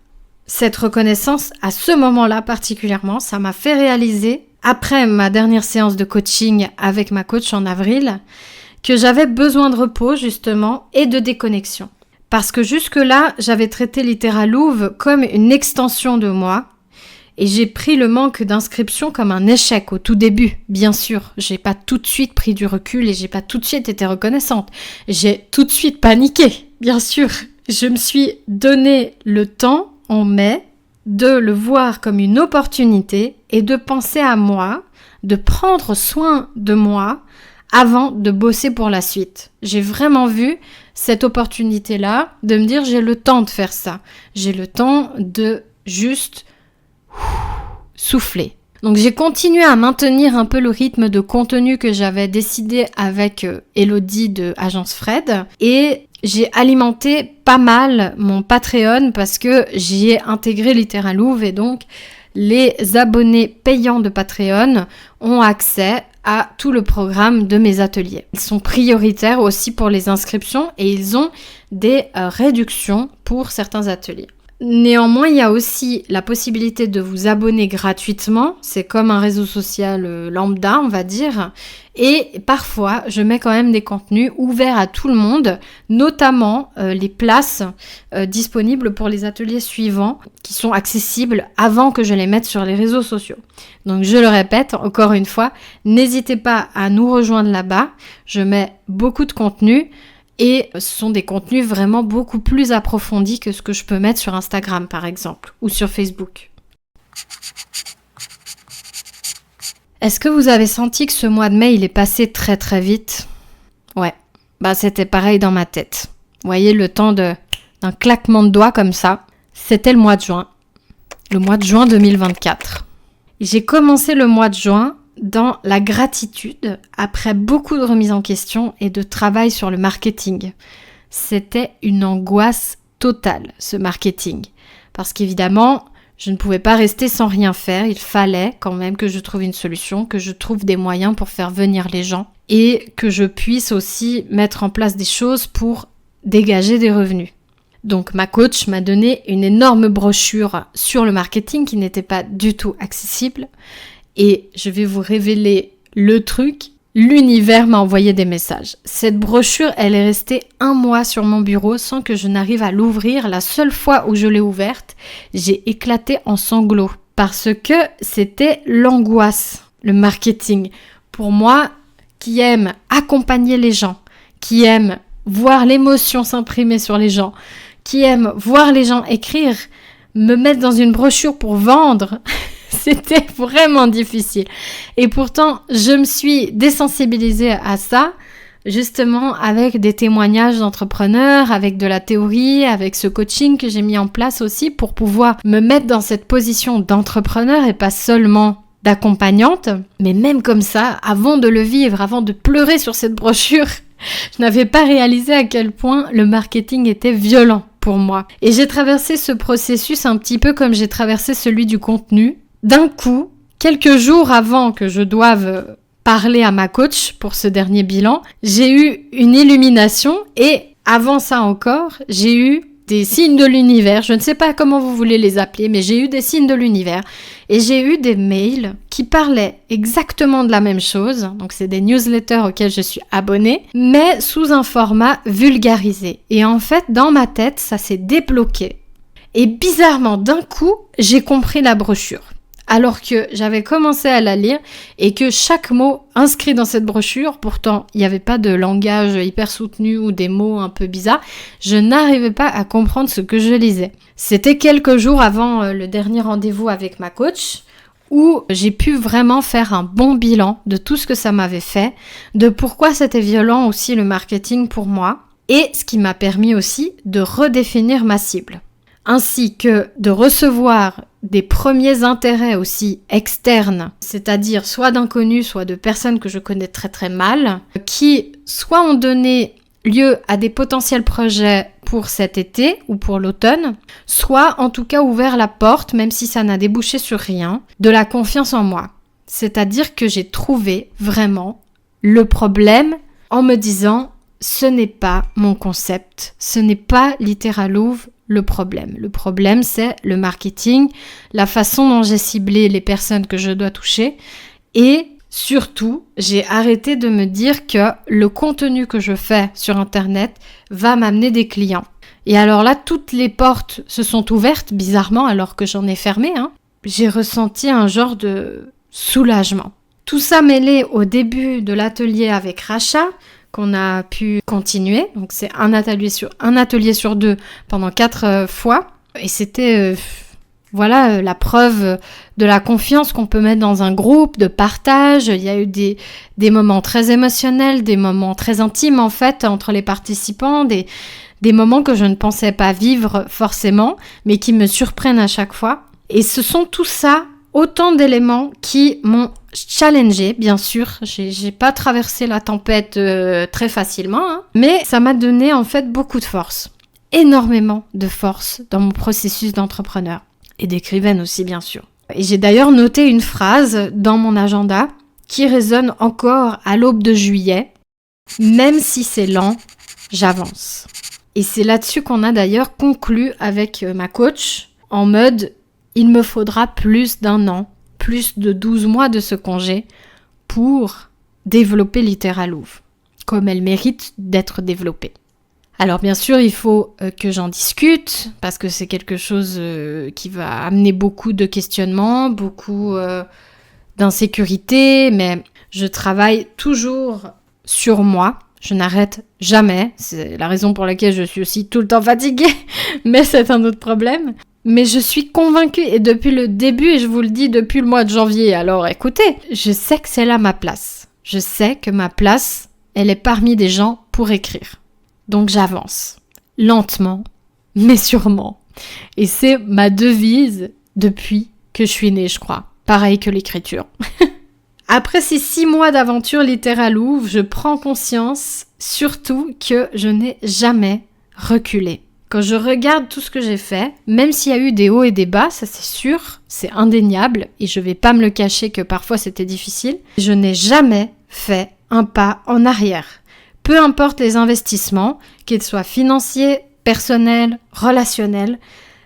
cette reconnaissance, à ce moment-là particulièrement, ça m'a fait réaliser, après ma dernière séance de coaching avec ma coach en avril, que j'avais besoin de repos justement et de déconnexion. Parce que jusque-là, j'avais traité Littéralouve comme une extension de moi et j'ai pris le manque d'inscription comme un échec au tout début, bien sûr. J'ai pas tout de suite pris du recul et j'ai pas tout de suite été reconnaissante. J'ai tout de suite paniqué, bien sûr. Je me suis donné le temps en mai, de le voir comme une opportunité et de penser à moi, de prendre soin de moi avant de bosser pour la suite. J'ai vraiment vu cette opportunité-là de me dire j'ai le temps de faire ça. J'ai le temps de juste souffler. Donc j'ai continué à maintenir un peu le rythme de contenu que j'avais décidé avec Elodie de Agence Fred et j'ai alimenté pas mal mon Patreon parce que j'y ai intégré Littéralouve et donc les abonnés payants de Patreon ont accès à tout le programme de mes ateliers. Ils sont prioritaires aussi pour les inscriptions et ils ont des réductions pour certains ateliers. Néanmoins, il y a aussi la possibilité de vous abonner gratuitement. C'est comme un réseau social lambda, on va dire. Et parfois, je mets quand même des contenus ouverts à tout le monde, notamment les places disponibles pour les ateliers suivants qui sont accessibles avant que je les mette sur les réseaux sociaux. Donc, je le répète encore une fois, n'hésitez pas à nous rejoindre là-bas. Je mets beaucoup de contenu. Et ce sont des contenus vraiment beaucoup plus approfondis que ce que je peux mettre sur Instagram, par exemple, ou sur Facebook. Est-ce que vous avez senti que ce mois de mai, il est passé très très vite ? Ouais, c'était pareil dans ma tête. Vous voyez, le temps d'un claquement de doigts comme ça, c'était le mois de juin. Le mois de juin 2024. J'ai commencé le mois de juin dans la gratitude, après beaucoup de remises en question et de travail sur le marketing. C'était une angoisse totale, ce marketing. Parce qu'évidemment, je ne pouvais pas rester sans rien faire. Il fallait quand même que je trouve une solution, que je trouve des moyens pour faire venir les gens et que je puisse aussi mettre en place des choses pour dégager des revenus. Donc ma coach m'a donné une énorme brochure sur le marketing qui n'était pas du tout accessible. Et je vais vous révéler le truc, l'univers m'a envoyé des messages. Cette brochure, elle est restée 1 mois sur mon bureau sans que je n'arrive à l'ouvrir. La seule fois où je l'ai ouverte, j'ai éclaté en sanglots parce que c'était l'angoisse, le marketing. Pour moi, qui aime accompagner les gens, qui aime voir l'émotion s'imprimer sur les gens, qui aime voir les gens écrire, me mettre dans une brochure pour vendre... C'était vraiment difficile. Et pourtant, je me suis désensibilisée à ça, justement avec des témoignages d'entrepreneurs, avec de la théorie, avec ce coaching que j'ai mis en place aussi pour pouvoir me mettre dans cette position d'entrepreneur et pas seulement d'accompagnante. Mais même comme ça, avant de le vivre, avant de pleurer sur cette brochure, je n'avais pas réalisé à quel point le marketing était violent pour moi. Et j'ai traversé ce processus un petit peu comme j'ai traversé celui du contenu. D'un coup, quelques jours avant que je doive parler à ma coach pour ce dernier bilan, j'ai eu une illumination et avant ça encore, j'ai eu des signes de l'univers. Je ne sais pas comment vous voulez les appeler, mais j'ai eu des signes de l'univers et j'ai eu des mails qui parlaient exactement de la même chose. Donc c'est des newsletters auxquels je suis abonnée, mais sous un format vulgarisé. Et en fait, dans ma tête, ça s'est débloqué. Et bizarrement, d'un coup, j'ai compris la brochure. Alors que j'avais commencé à la lire et que chaque mot inscrit dans cette brochure, pourtant il n'y avait pas de langage hyper soutenu ou des mots un peu bizarres, je n'arrivais pas à comprendre ce que je lisais. C'était quelques jours avant le dernier rendez-vous avec ma coach où j'ai pu vraiment faire un bon bilan de tout ce que ça m'avait fait, de pourquoi c'était violent aussi le marketing pour moi et ce qui m'a permis aussi de redéfinir ma cible. Ainsi que de recevoir des premiers intérêts aussi externes, c'est-à-dire soit d'inconnus, soit de personnes que je connais très très mal, qui soit ont donné lieu à des potentiels projets pour cet été ou pour l'automne, soit en tout cas ouvert la porte, même si ça n'a débouché sur rien, de la confiance en moi. C'est-à-dire que j'ai trouvé vraiment le problème en me disant « ce n'est pas mon concept, ce n'est pas Littéralouve le problème. Le problème, c'est le marketing, la façon dont j'ai ciblé les personnes que je dois toucher et surtout, j'ai arrêté de me dire que le contenu que je fais sur Internet va m'amener des clients. Et alors là, toutes les portes se sont ouvertes, bizarrement, alors que j'en ai fermé. J'ai ressenti un genre de soulagement. Tout ça mêlé au début de l'atelier avec Racha, qu'on a pu continuer. Donc c'est un atelier sur 2 pendant 4 fois. Et c'était la preuve de la confiance qu'on peut mettre dans un groupe, de partage. Il y a eu des moments très émotionnels, des moments très intimes en fait entre les participants, des moments que je ne pensais pas vivre forcément, mais qui me surprennent à chaque fois. Et ce sont tout ça, autant d'éléments qui m'ont challengée, bien sûr. J'ai pas traversé la tempête très facilement, mais ça m'a donné en fait beaucoup de force. Énormément de force dans mon processus d'entrepreneur. Et d'écrivaine aussi, bien sûr. Et j'ai d'ailleurs noté une phrase dans mon agenda qui résonne encore à l'aube de juillet. Même si c'est lent, j'avance. Et c'est là-dessus qu'on a d'ailleurs conclu avec ma coach en mode il me faudra plus d'1 an, plus de 12 mois de ce congé pour développer Littéralouve, comme elle mérite d'être développée. Alors bien sûr, il faut que j'en discute, parce que c'est quelque chose qui va amener beaucoup de questionnements, beaucoup d'insécurité, mais je travaille toujours sur moi, je n'arrête jamais, c'est la raison pour laquelle je suis aussi tout le temps fatiguée, mais c'est un autre problème. Mais je suis convaincue, et depuis le début, et je vous le dis depuis le mois de janvier, alors écoutez, je sais que c'est là ma place. Je sais que ma place, elle est parmi des gens pour écrire. Donc j'avance, lentement, mais sûrement. Et c'est ma devise depuis que je suis née, je crois. Pareil que l'écriture. Après ces 6 mois d'aventure Littéralouve, je prends conscience surtout que je n'ai jamais reculé. Quand je regarde tout ce que j'ai fait, même s'il y a eu des hauts et des bas, ça c'est sûr, c'est indéniable, et je vais pas me le cacher que parfois c'était difficile, je n'ai jamais fait un pas en arrière. Peu importe les investissements, qu'ils soient financiers, personnels, relationnels,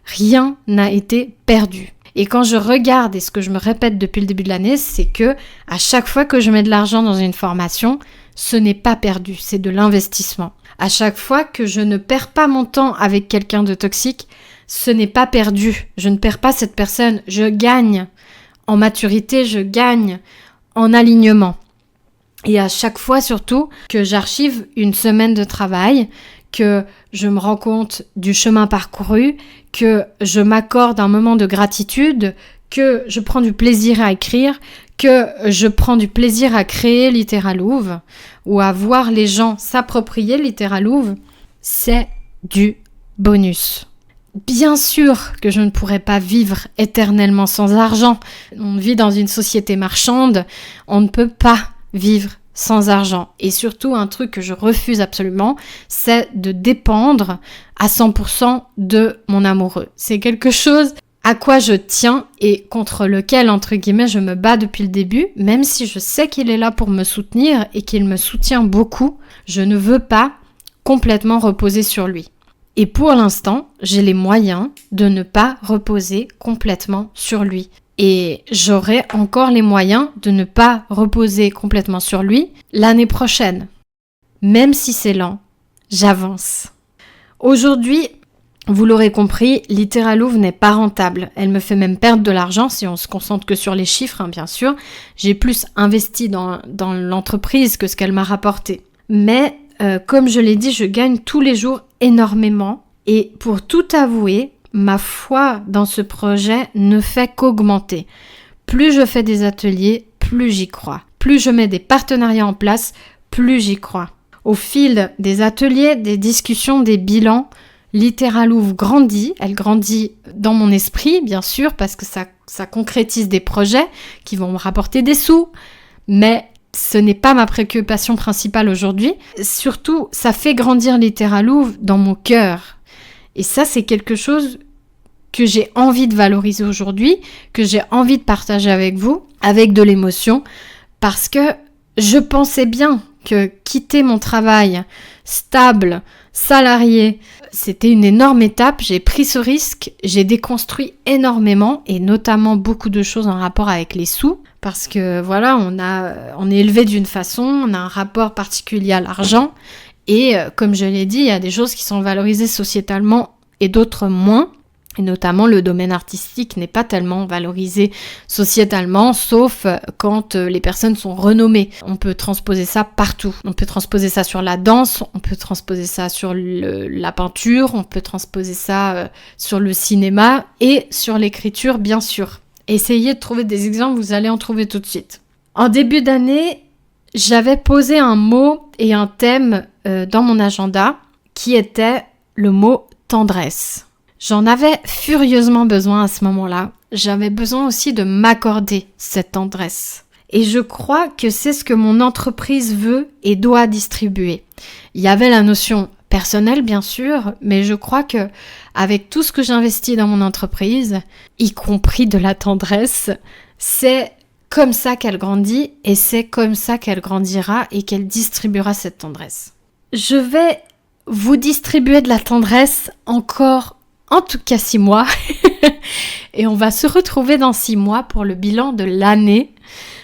rien n'a été perdu. Et quand je regarde, et ce que je me répète depuis le début de l'année, c'est que à chaque fois que je mets de l'argent dans une formation, ce n'est pas perdu, c'est de l'investissement. À chaque fois que je ne perds pas mon temps avec quelqu'un de toxique, ce n'est pas perdu. Je ne perds pas cette personne, je gagne en maturité, je gagne en alignement. Et à chaque fois surtout que j'archive une semaine de travail, que je me rends compte du chemin parcouru, que je m'accorde un moment de gratitude, que je prends du plaisir à écrire, que je prends du plaisir à créer Littéralouve ou à voir les gens s'approprier Littéralouve, c'est du bonus. Bien sûr que je ne pourrais pas vivre éternellement sans argent. On vit dans une société marchande, on ne peut pas vivre sans argent. Et surtout, un truc que je refuse absolument, c'est de dépendre à 100% de mon amoureux. C'est quelque chose à quoi je tiens et contre lequel, entre guillemets, je me bats depuis le début, même si je sais qu'il est là pour me soutenir et qu'il me soutient beaucoup, je ne veux pas complètement reposer sur lui. Et pour l'instant, j'ai les moyens de ne pas reposer complètement sur lui. Et j'aurai encore les moyens de ne pas reposer complètement sur lui l'année prochaine. Même si c'est lent, j'avance. Aujourd'hui, vous l'aurez compris, Littéralouve n'est pas rentable. Elle me fait même perdre de l'argent si on se concentre que sur les chiffres, bien sûr. J'ai plus investi dans l'entreprise que ce qu'elle m'a rapporté. Mais comme je l'ai dit, je gagne tous les jours énormément. Et pour tout avouer, ma foi dans ce projet ne fait qu'augmenter. Plus je fais des ateliers, plus j'y crois. Plus je mets des partenariats en place, plus j'y crois. Au fil des ateliers, des discussions, des bilans, Littéralouve grandit. Elle grandit dans mon esprit, bien sûr, parce que ça concrétise des projets qui vont me rapporter des sous. Mais ce n'est pas ma préoccupation principale aujourd'hui. Surtout, ça fait grandir Littéralouve dans mon cœur. Et ça, c'est quelque chose que j'ai envie de valoriser aujourd'hui, que j'ai envie de partager avec vous, avec de l'émotion, parce que je pensais bien que quitter mon travail stable, salarié, c'était une énorme étape. J'ai pris ce risque, j'ai déconstruit énormément, et notamment beaucoup de choses en rapport avec les sous, parce que voilà, on est élevé d'une façon, on a un rapport particulier à l'argent, et comme je l'ai dit, il y a des choses qui sont valorisées sociétalement et d'autres moins. Et notamment, le domaine artistique n'est pas tellement valorisé sociétalement, sauf quand les personnes sont renommées. On peut transposer ça partout. On peut transposer ça sur la danse, on peut transposer ça sur la peinture, on peut transposer ça sur le cinéma et sur l'écriture, bien sûr. Essayez de trouver des exemples, vous allez en trouver tout de suite. En début d'année, j'avais posé un mot et un thème dans mon agenda qui était le mot tendresse. J'en avais furieusement besoin à ce moment-là. J'avais besoin aussi de m'accorder cette tendresse. Et je crois que c'est ce que mon entreprise veut et doit distribuer. Il y avait la notion personnelle, bien sûr, mais je crois que avec tout ce que j'investis dans mon entreprise, y compris de la tendresse, c'est comme ça qu'elle grandit et c'est comme ça qu'elle grandira et qu'elle distribuera cette tendresse. Je vais vous distribuer de la tendresse encore, en tout cas 6 mois. Et on va se retrouver dans 6 mois pour le bilan de l'année.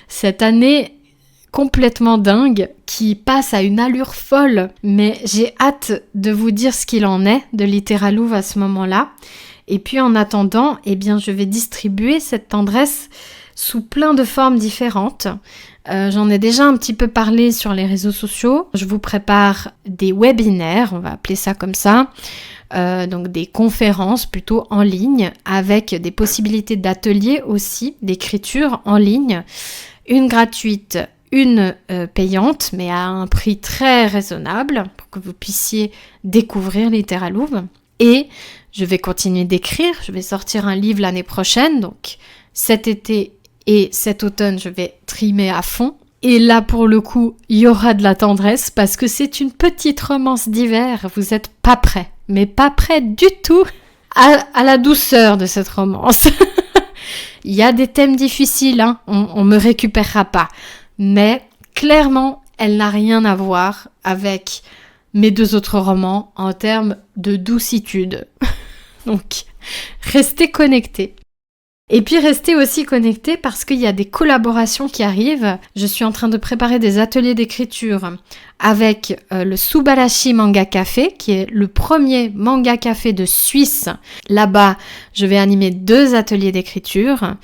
Cette année complètement dingue qui passe à une allure folle. Mais j'ai hâte de vous dire ce qu'il en est de Littéralouve à ce moment-là. Et puis en attendant, je vais distribuer cette tendresse sous plein de formes différentes. J'en ai déjà un petit peu parlé sur les réseaux sociaux. Je vous prépare des webinaires, on va appeler ça comme ça. Donc des conférences plutôt en ligne avec des possibilités d'ateliers aussi, d'écriture en ligne. Une gratuite, une payante, mais à un prix très raisonnable pour que vous puissiez découvrir Littéralouve. Et je vais continuer d'écrire, je vais sortir un livre l'année prochaine, donc cet été et cet automne, je vais trimer à fond. Et là, pour le coup, il y aura de la tendresse parce que c'est une petite romance d'hiver. Vous n'êtes pas prêts, mais pas prêts du tout à la douceur de cette romance. Il y a des thèmes difficiles, hein, on me récupérera pas. Mais clairement, elle n'a rien à voir avec mes 2 autres romans en termes de doucitude. Donc, restez connectés. Et puis restez aussi connectés parce qu'il y a des collaborations qui arrivent. Je suis en train de préparer des ateliers d'écriture avec le Subarashi Manga Café, qui est le premier manga café de Suisse. Là-bas, je vais animer 2 ateliers d'écriture,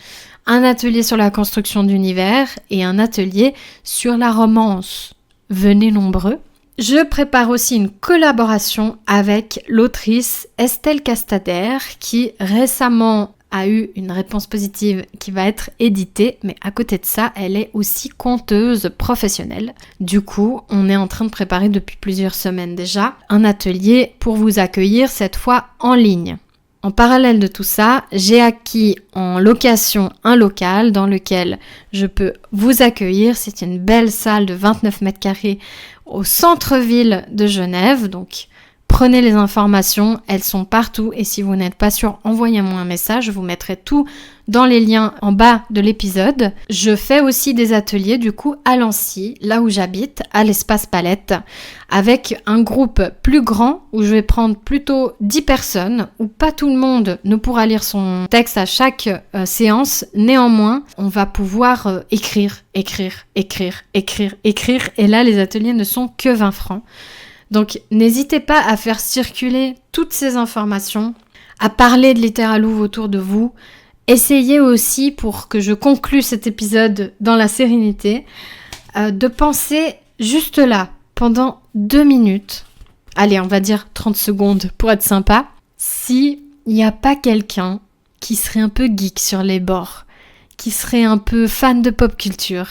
un atelier sur la construction d'univers et un atelier sur la romance. Venez nombreux. Je prépare aussi une collaboration avec l'autrice Estelle Castader qui récemment a eu une réponse positive qui va être éditée, mais à côté de ça, elle est aussi conteuse professionnelle. Du coup, on est en train de préparer depuis plusieurs semaines déjà un atelier pour vous accueillir cette fois en ligne. En parallèle de tout ça, j'ai acquis en location un local dans lequel je peux vous accueillir. C'est une belle salle de 29 mètres carrés au centre-ville de Genève, donc prenez les informations, elles sont partout et si vous n'êtes pas sûr, envoyez-moi un message, je vous mettrai tout dans les liens en bas de l'épisode. Je fais aussi des ateliers du coup à Lancy, là où j'habite, à l'Espace Palette, avec un groupe plus grand où je vais prendre plutôt 10 personnes, où pas tout le monde ne pourra lire son texte à chaque séance. Néanmoins, on va pouvoir écrire, et là les ateliers ne sont que 20 francs. Donc n'hésitez pas à faire circuler toutes ces informations, à parler de Littéralouve autour de vous. Essayez aussi, pour que je conclue cet épisode dans la sérénité, de penser juste là, pendant 2 minutes, allez on va dire 30 secondes pour être sympa, s'il n'y a pas quelqu'un qui serait un peu geek sur les bords, qui serait un peu fan de pop culture,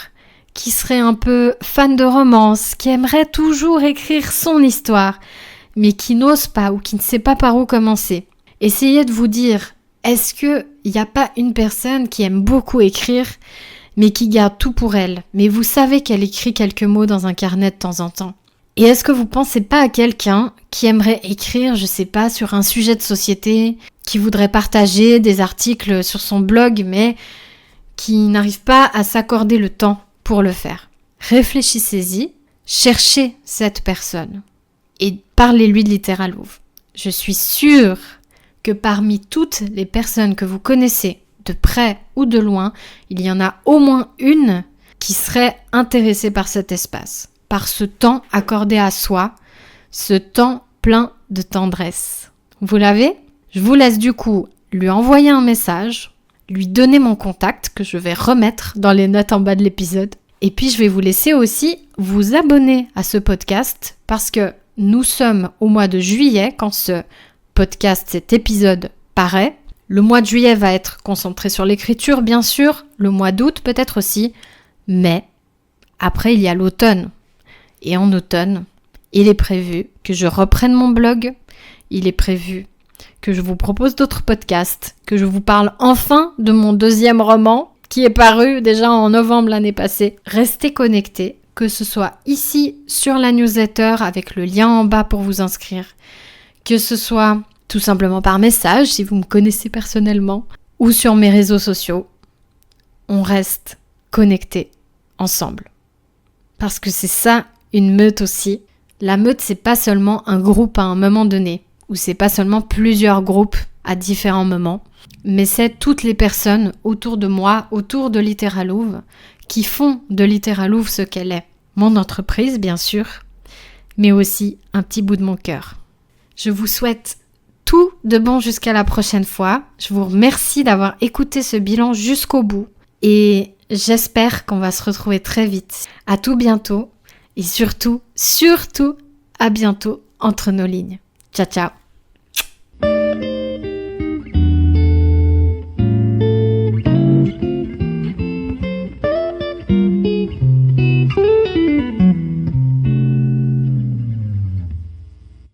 qui serait un peu fan de romance, qui aimerait toujours écrire son histoire, mais qui n'ose pas ou qui ne sait pas par où commencer. Essayez de vous dire, est-ce qu'il n'y a pas une personne qui aime beaucoup écrire, mais qui garde tout pour elle, mais vous savez qu'elle écrit quelques mots dans un carnet de temps en temps? Et est-ce que vous pensez pas à quelqu'un qui aimerait écrire, je sais pas, sur un sujet de société, qui voudrait partager des articles sur son blog, mais qui n'arrive pas à s'accorder le temps pour le faire? Réfléchissez-y, cherchez cette personne et parlez-lui de Littéralouve. Je suis sûre que parmi toutes les personnes que vous connaissez, de près ou de loin, il y en a au moins une qui serait intéressée par cet espace, par ce temps accordé à soi, ce temps plein de tendresse. Vous l'avez ? Je vous laisse du coup lui envoyer un message, lui donner mon contact que je vais remettre dans les notes en bas de l'épisode. Et puis je vais vous laisser aussi vous abonner à ce podcast parce que nous sommes au mois de juillet quand ce podcast, cet épisode paraît. Le mois de juillet va être concentré sur l'écriture bien sûr, le mois d'août peut-être aussi, mais après il y a l'automne. Et en automne, il est prévu que je reprenne mon blog, il est prévu que je vous propose d'autres podcasts, que je vous parle enfin de mon 2e roman qui est paru déjà en novembre l'année passée. Restez connectés, que ce soit ici sur la newsletter avec le lien en bas pour vous inscrire, que ce soit tout simplement par message si vous me connaissez personnellement ou sur mes réseaux sociaux. On reste connectés ensemble. Parce que c'est ça une meute aussi, La meute, c'est pas seulement un groupe à un moment donné, ou c'est pas seulement plusieurs groupes à différents moments, mais c'est toutes les personnes autour de moi, autour de Littéralouve, qui font de Littéralouve ce qu'elle est. Mon entreprise, bien sûr, mais aussi un petit bout de mon cœur. Je vous souhaite tout de bon jusqu'à la prochaine fois. Je vous remercie d'avoir écouté ce bilan jusqu'au bout et j'espère qu'on va se retrouver très vite. À tout bientôt et surtout, à bientôt entre nos lignes. Ciao, ciao!